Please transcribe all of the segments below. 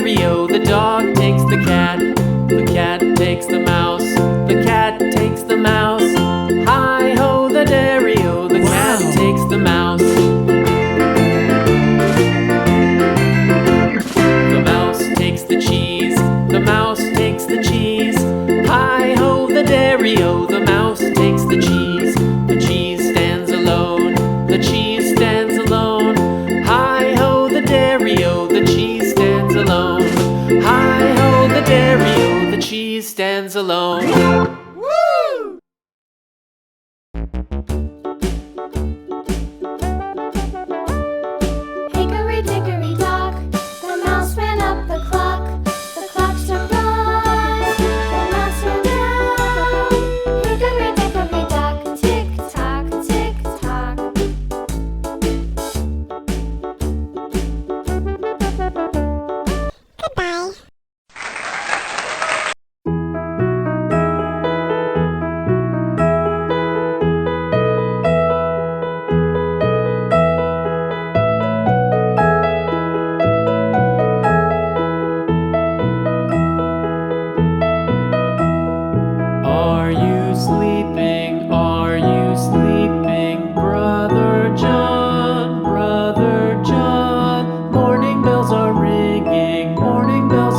dairy-o. The dog takes the cat. The cat takes the mouse. The cat takes the mouse. Hi-ho, the dairy-o. The cat takes the mouse. The mouse takes the cheese. The mouse takes the cheese. Hi-ho, the dairy-o. The mouse takes the cheese. The cheese stands alone. The cheese stands alone. Hi-ho, the dairy-o. The cheese stands alone. Hi-ho, the dairy-o. The cheese stands alone. Woo! Hickory dickory dock, the mouse ran up the clock. The clock struck one, the mouse ran down. Hickory dickory dock, tick tock, tick tock. Goodbye. Are you sleeping? Are you sleeping? Brother John, Brother John. Morning bells are ringing, morning bells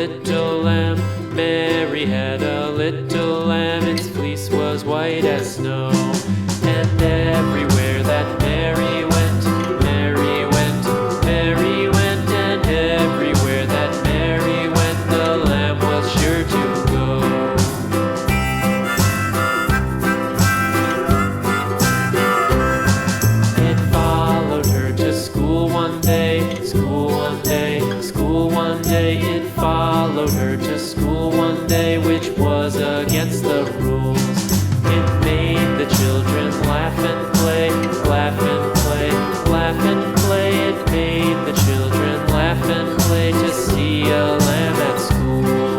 little lamb. Mary had a little lamb, its fleece was white as snow. And everywhere that Mary went, Mary went, Mary went, and everywhere that Mary went, the lamb was sure to go. It followed her to school one day, school one day, school one day. It followed her to school one day, which was against the rules. It made the children laugh and play, laugh and play, laugh and play. It made the children laugh and play to see a lamb at school.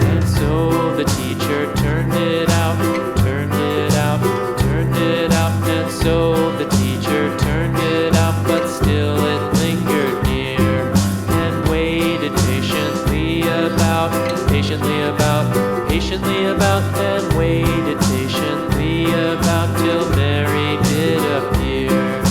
And so the teacher turned it out, turned it out, turned it out. And so the teacher turned it out, but still it lingered near and waited patiently about, patiently about, patiently about, and waited patiently about till Mary did appear.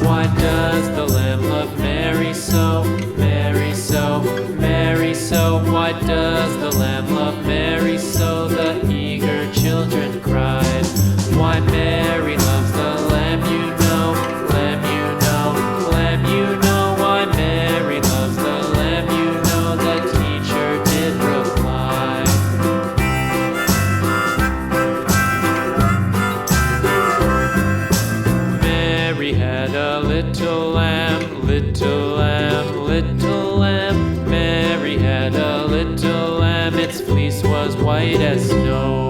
Why does the lamb love Mary so, Mary so, Mary so? Why does the lamb love Mary so? The eager children cried. Why Mary loves the lamb, you know, lamb, you know, lamb, you know. Why Mary loves the lamb, you know, the teacher did reply. Mary had a little lamb, little lamb, little lamb. Mary had a little lamb, its fleece was white as snow.